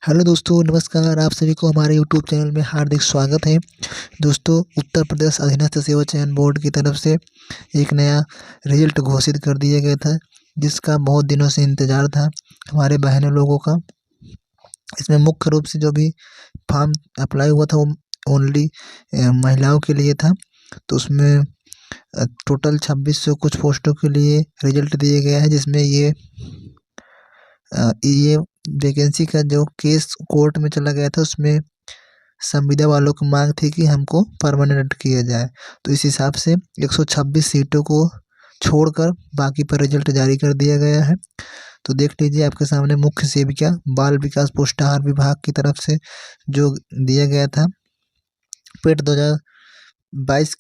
Hello दोस्तों, नमस्कार। आप सभी को हमारे यूट्यूब चैनल में हार्दिक स्वागत है। दोस्तों, उत्तर प्रदेश अधीनस्थ सेवा चयन बोर्ड की तरफ से एक नया रिजल्ट घोषित कर दिया गया था, जिसका बहुत दिनों से इंतज़ार था हमारे बहनों लोगों का। इसमें मुख्य रूप से जो भी फॉर्म अप्लाई हुआ था वो ओनली महिलाओं के लिए था। तो उसमें टोटल 2600 कुछ पोस्टों के लिए रिजल्ट दिया गया है, जिसमें ये वैकेंसी का जो केस कोर्ट में चला गया था, उसमें संविदा वालों की मांग थी कि हमको परमानेंट किया जाए। तो इस हिसाब से 126 सीटों को छोड़कर बाकी पर रिजल्ट जारी कर दिया गया है। तो देख लीजिए आपके सामने मुख्य सेविका बाल विकास पुष्टाहार विभाग की तरफ से जो दिया गया था पेट 2021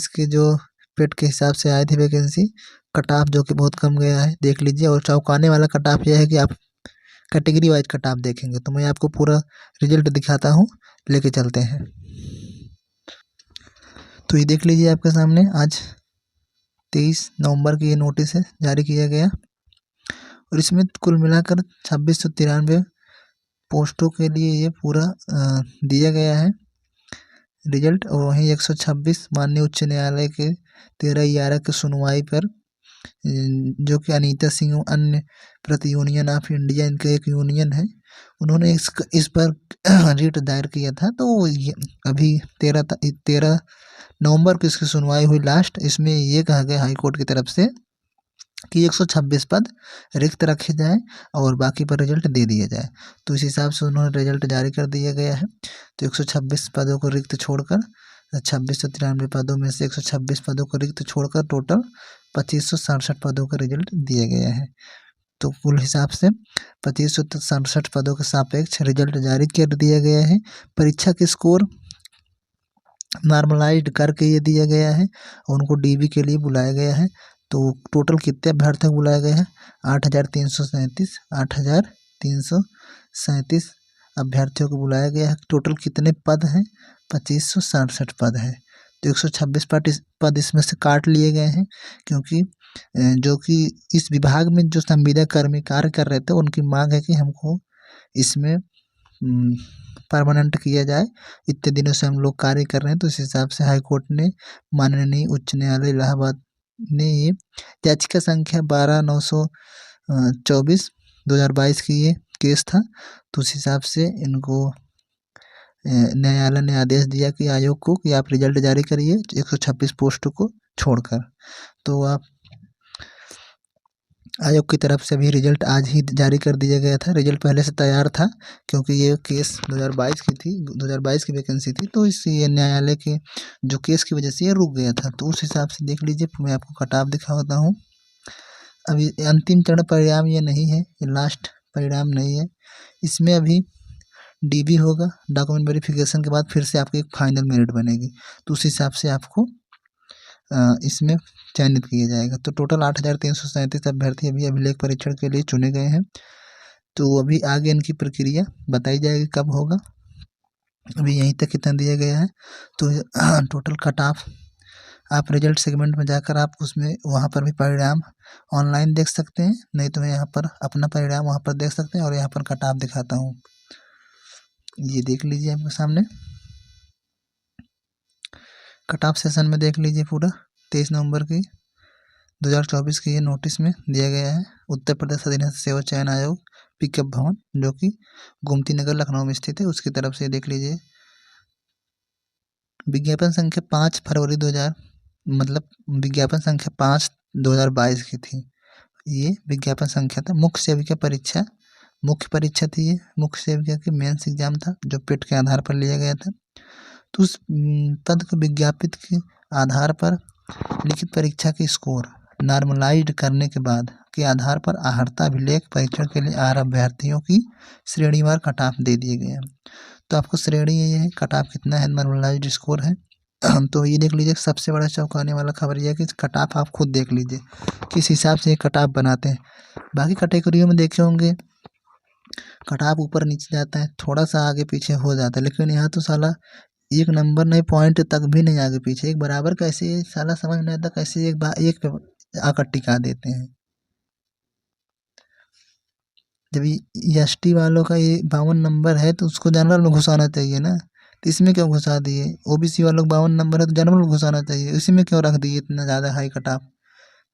के जो पेट के हिसाब से आई थी वैकेंसी, कट ऑफ जो कि बहुत कम गया है, देख लीजिए। और चौंकाने वाला कट ऑफ यह है कि आप कैटेगरी वाइज कट ऑफ देखेंगे। तो मैं आपको पूरा रिजल्ट दिखाता हूँ, लेके चलते हैं। तो ये देख लीजिए आपके सामने आज 23 नवंबर की ये नोटिस है जारी किया गया, और इसमें कुल मिलाकर 2693 पोस्टों के लिए ये पूरा दिया गया है रिजल्ट। और वहीं 126 माननीय उच्च न्यायालय के 13/11 की सुनवाई पर जो कि अनीता सिंह अन्य प्रति यूनियन ऑफ इंडिया, इनका एक यूनियन है, उन्होंने इस पर रिट दायर किया था। तो अभी 13 नवंबर को इसकी सुनवाई हुई लास्ट। इसमें ये कहा गया हाई कोर्ट की तरफ से कि 126 पद रिक्त रखे जाएं और बाकी पर रिजल्ट दे दिया जाए। तो इस हिसाब से उन्होंने रिजल्ट जारी कर दिया गया है। तो 126 पदों को रिक्त छोड़कर 2693 पदों में से 126 पदों को रिक्त छोड़कर टोटल 2567 पदों का रिजल्ट दिया गया है। तो कुल हिसाब से 2567 पदों के सापेक्ष रिजल्ट जारी कर दिया गया है। परीक्षा के स्कोर नॉर्मलाइज्ड करके ये दिया गया है और उनको डीबी के लिए बुलाया गया है। तो टोटल कितने अभ्यर्थियों को बुलाया गया है? 8337 अभ्यर्थियों को बुलाया गया है। टोटल कितने पद हैं? 2567 पद है। तो 126 पद इसमें से काट लिए गए हैं, क्योंकि जो कि इस विभाग में जो संविदा कर्मी कार्य कर रहे थे, उनकी मांग है कि हमको इसमें परमानेंट किया जाए। इतने दिनों से हम लोग कार्य कर रहे हैं। तो इस हिसाब से हाई कोर्ट ने, माननीय उच्च न्यायालय इलाहाबाद ने ये याचिका संख्या 12/924 2022 की ये केस था। तो उस हिसाब से इनको न्यायालय ने आदेश दिया कि आयोग को कि आप रिजल्ट जारी करिए 126 पोस्टों को छोड़कर। तो आप आयोग की तरफ से भी रिजल्ट आज ही जारी कर दिया गया था। रिजल्ट पहले से तैयार था, क्योंकि ये केस 2022 की थी, 2022 की वैकेंसी थी। तो ये न्यायालय के जो केस की वजह से ये रुक गया था। तो उस हिसाब से देख लीजिए, मैं आपको कट ऑफ दिखाता हूँ। अभी अंतिम चरण परिणाम ये नहीं है, ये लास्ट परिणाम नहीं है। इसमें अभी डीबी होगा, डॉक्यूमेंट वेरिफिकेशन के बाद फिर से आपकी एक फाइनल मेरिट बनेगी। तो उस हिसाब से आपको इसमें चयनित किया जाएगा। तो टोटल 8337 अभ्यर्थी अभी अभिलेख परीक्षण के लिए चुने गए हैं। तो अभी आगे इनकी प्रक्रिया बताई जाएगी कब होगा। अभी यहीं तक कितना दिया गया है। तो टोटल कट ऑफ आप रिजल्ट सेगमेंट में जाकर आप उसमें वहाँ पर भी परिणाम ऑनलाइन देख सकते हैं, नहीं तो मैं यहाँ पर अपना परिणाम वहाँ पर देख सकते हैं। और यहाँ पर कट ऑफ दिखाता हूँ, ये देख लीजिए आपके सामने कट ऑफ सेशन में देख लीजिए पूरा 23 नवंबर की 2024 की ये नोटिस में दिया गया है। उत्तर प्रदेश अधीनस्थ सेवा चयन आयोग पिकअप भवन, जो कि गोमती नगर लखनऊ में स्थित है, उसकी तरफ से देख लीजिए। विज्ञापन संख्या 5 फरवरी 2000 मतलब विज्ञापन संख्या 5/2022 की थी। ये विज्ञापन संख्या था। मुख्य सेविका परीक्षा, मुख्य परीक्षा थी ये। मुख्य सेविका की मेंस एग्जाम था, जो पेट के आधार पर लिया गया था। तो उस पद को विज्ञापित के आधार पर लिखित परीक्षा के स्कोर नॉर्मलाइज्ड करने के बाद के आधार पर आहर्ता अभिलेख परीक्षण के लिए आ रहे अभ्यर्थियों की श्रेणीवार कट ऑफ दे दिए गए हैं। तो आपको श्रेणी ये है, कट ऑफ कितना है, नॉर्मलाइज्ड स्कोर है। तो ये देख लीजिए, सबसे बड़ा चौंकाने वाला खबर यह है कि कट ऑफ आप खुद देख लीजिए किस हिसाब से ये कट ऑफ बनाते हैं। बाकी कैटेगरियों में देखे होंगे कट ऑफ ऊपर नीचे जाता है, थोड़ा सा आगे पीछे हो जाता है, लेकिन यहाँ तो साला एक नंबर नहीं, पॉइंट तक भी नहीं आगे पीछे, एक बराबर कैसे, साला समझ नहीं आता कैसे एक पे आकर टिका देते हैं। जब ST वालों का ये 52 नंबर है तो उसको जनरल में घुसाना चाहिए ना, तो इसमें क्यों घुसा दिए? OBC वालों का 52 नंबर है तो जनरल में घुसाना चाहिए, इसी में क्यों रख दिए इतना ज़्यादा हाई कट ऑफ?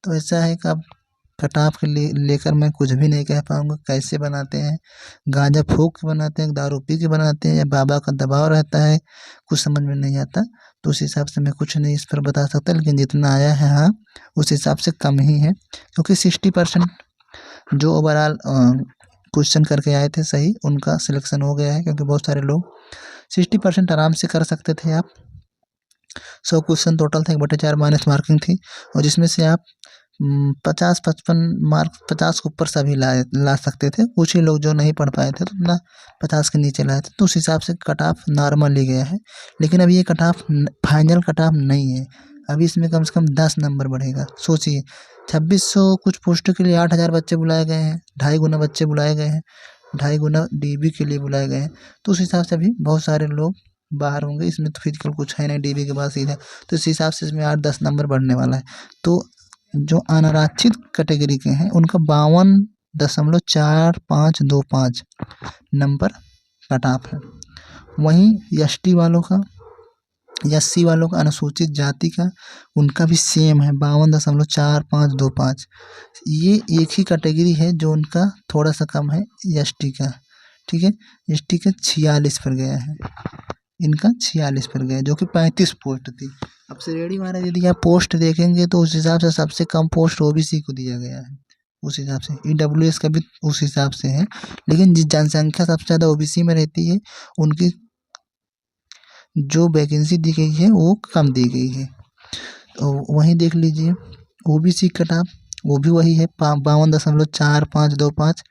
तो ऐसा है कि अब कट ऑफ के लेकर मैं कुछ भी नहीं कह पाऊँगा। कैसे बनाते हैं, गांजा फूँक के बनाते हैं, दारू पी के बनाते हैं, या बाबा का दबाव रहता है, कुछ समझ में नहीं आता। तो उस हिसाब से मैं कुछ नहीं इस पर बता सकता, लेकिन जितना आया है हाँ उस हिसाब से कम ही है, क्योंकि 60% जो ओवरऑल क्वेश्चन करके आए थे सही, उनका सिलेक्शन हो गया है। क्योंकि बहुत सारे लोग 60% आराम से कर सकते थे आप। 100 क्वेश्चन टोटल था, 1/4 माइनस मार्किंग थी, और जिसमें से आप 50-55 मार्क 50 के ऊपर सभी ला सकते थे। कुछ ही लोग जो नहीं पढ़ पाए थे तो अपना 50 के नीचे लाए थे, तो उस हिसाब से कट ऑफ नॉर्मल ही गया है। लेकिन अभी ये cut off final cut off नहीं है, अभी इसमें कम से कम 10 नंबर बढ़ेगा। सोचिए 2600 कुछ पोस्टों के लिए 8000 बच्चे बुलाए गए हैं, 2.5 गुना बच्चे बुलाए गए हैं, 2.5 गुना DB के लिए बुलाए गए हैं। तो उस हिसाब से अभी बहुत सारे लोग बाहर होंगे। इसमें तो फिजिकल कुछ है नहीं, DB के बाद सीधा, तो इस हिसाब से इसमें 8-10 नंबर बढ़ने वाला है। तो जो अनारक्षित कैटेगरी के हैं उनका 52.4525 नंबर कट ऑफ है। वहीं ST वालों का, SC वालों का, अनुसूचित जाति का, उनका भी सेम है 52.4525। ये एक ही कैटेगरी है जो उनका थोड़ा सा कम है ST का, ठीक है। ST का 46 पर गया है, इनका 46 पर गया, जो कि 35 पोस्ट थी। अब श्रेणी महाराज यदि आप पोस्ट देखेंगे तो उस हिसाब से सबसे कम पोस्ट OBC को दिया गया है, उस हिसाब से EWS का भी उस हिसाब से है। लेकिन जिस जनसंख्या सबसे ज़्यादा OBC में रहती है, उनकी जो वैकेंसी दी गई है वो कम दी गई है। तो वहीं देख लीजिए OBC कट ऑफ, वो भी वही है 52.4525।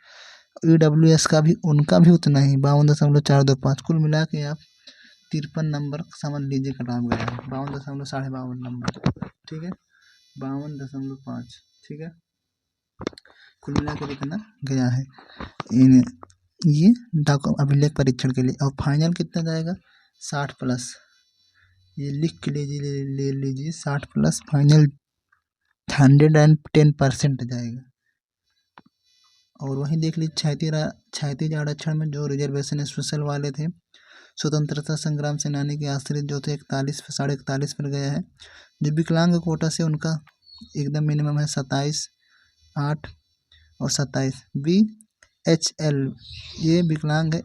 EWS का भी, उनका भी उतना ही 52.425। कुल मिला के आप 53 नंबर समझ लीजिए कट ऑफ गया है, 52.52 नंबर, ठीक है, 52.5, ठीक है, कुल मिला के इतना गया है ये अभिलेख परीक्षण के लिए। और फाइनल कितना जाएगा? 60+, ये लिख के ले लीजिए 60+ फाइनल 110% जाएगा। और वहीं देख लीजिए क्षैतिज आरक्षण में जो रिजर्वेशन स्पेशल वाले थे, स्वतंत्रता संग्राम सेनानी के आश्रित जो थे 41 पर गया है। जो विकलांग कोटा से उनका एकदम मिनिमम है 27, 8 और 27। VHL ये विकलांग है,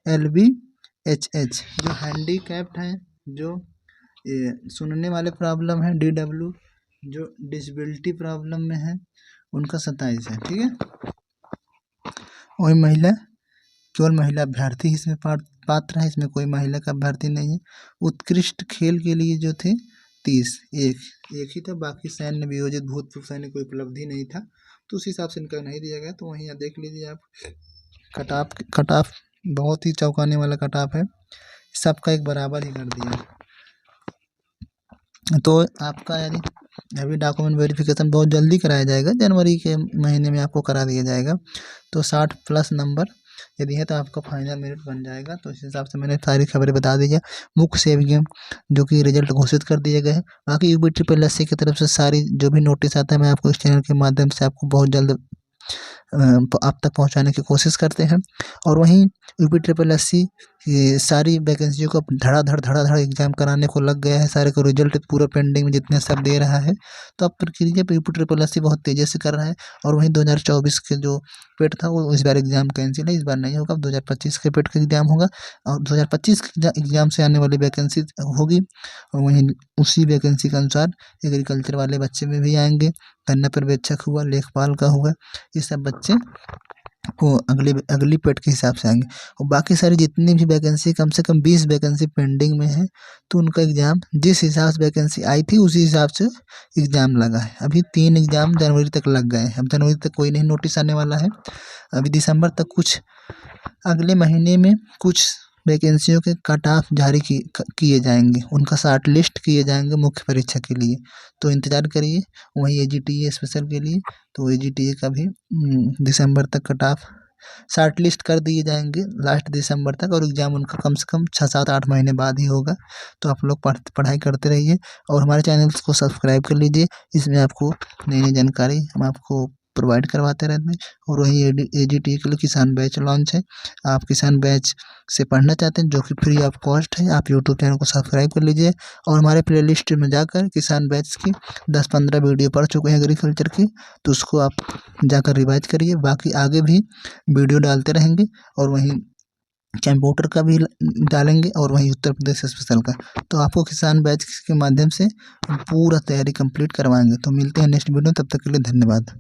HLBHH जो हैंडीकैप्ड हैं, जो ये सुनने वाले प्रॉब्लम है, DW जो डिसेबिलिटी प्रॉब्लम में है, उनका 27 है, ठीक है। वही महिला, केवल महिला अभ्यर्थी इसमें पात्र है, इसमें कोई महिला का अभ्यर्थी नहीं है। उत्कृष्ट खेल के लिए जो थे 30, एक ही था, बाकी सैन्य वियोजित भूतपूर्व सैन्य कोई उपलब्धि नहीं था, तो उस हिसाब से इनका नहीं दिया गया। तो वहीं देख लीजिए आप कट ऑफ बहुत ही चौंकाने वाला कट ऑफ है, सबका एक बराबर ही कर दिया। तो आपका यानी अभी डॉक्यूमेंट वेरिफिकेशन बहुत जल्दी कराया जाएगा, जनवरी के महीने में आपको करा दिया जाएगा। तो 60+ नंबर यदि है तो आपका फाइनल मेरिट बन जाएगा। तो इस हिसाब से मैंने सारी खबरें बता दी है। मुख्य से एग्जाम जो कि रिजल्ट घोषित कर दिए गए हैं। बाकी UB-SSC की तरफ से सारी जो भी नोटिस आता है मैं आपको इस चैनल के माध्यम से आपको बहुत जल्द आप तक पहुंचाने की कोशिश करते हैं। और वहीं UB-SSC ये सारी वैकेंसियों को धड़ाधड़ एग्जाम कराने को लग गया है, सारे को रिजल्ट पूरा पेंडिंग में जितने सब दे रहा है। तो अब प्रक्रिया पे UB-SSC बहुत तेज़ी से कर रहा है। और वहीं 2024 के जो पेट था वो इस बार एग्जाम कैंसिल है, इस बार नहीं होगा, 2025 के पेट का एग्जाम होगा। और 2025 के एग्जाम से आने वाली वैकेंसी होगी, और वहीं उसी वैकेंसी के अनुसार एग्रीकल्चर वाले बच्चे में भी आएंगे, गन्ना पर्यवेक्षक हुआ, लेखपाल का हुआ, ये सब बच्चे को अगली पेट के हिसाब से आएंगे। और बाकी सारी जितनी भी वैकेंसी, कम से कम 20 वैकेंसी पेंडिंग में है, तो उनका एग्ज़ाम जिस हिसाब से वैकेंसी आई थी उसी हिसाब से एग्ज़ाम लगा है। अभी 3 एग्ज़ाम जनवरी तक लग गए हैं, अब जनवरी तक कोई नहीं नोटिस आने वाला है। अभी दिसंबर तक कुछ, अगले महीने में कुछ वैकेंसियों के कट ऑफ जारी किए जाएंगे, उनका शॉर्ट लिस्ट किए जाएंगे मुख्य परीक्षा के लिए, तो इंतज़ार करिए। वहीं AGTA स्पेशल के लिए, तो AGTA का भी दिसंबर तक कट ऑफ शॉर्ट लिस्ट कर दिए जाएंगे लास्ट दिसंबर तक, और एग्ज़ाम उनका कम से कम 6-7-8 महीने बाद ही होगा। तो आप लोग पढ़ाई करते रहिए और हमारे चैनल को सब्सक्राइब कर लीजिए। इसमें आपको नई जानकारी हम आपको प्रोवाइड करवाते रहते हैं। और वहीं AGT के लिए किसान बैच लॉन्च है। आप किसान बैच से पढ़ना चाहते हैं जो कि फ्री ऑफ कॉस्ट है, आप यूट्यूब चैनल को सब्सक्राइब कर लीजिए और हमारे प्लेलिस्ट में जाकर किसान बैच की 10-15 वीडियो पढ़ चुके हैं एग्रीकल्चर की, तो उसको आप जाकर रिवाइज करिए। बाकी आगे भी वीडियो डालते रहेंगे और वहीं कंप्यूटर का भी डालेंगे और वहीं उत्तर प्रदेश स्पेशल का। तो आपको किसान बैच के माध्यम से पूरा तैयारी कंप्लीट करवाएंगे। तो मिलते हैं नेक्स्ट वीडियो, तब तक के लिए धन्यवाद।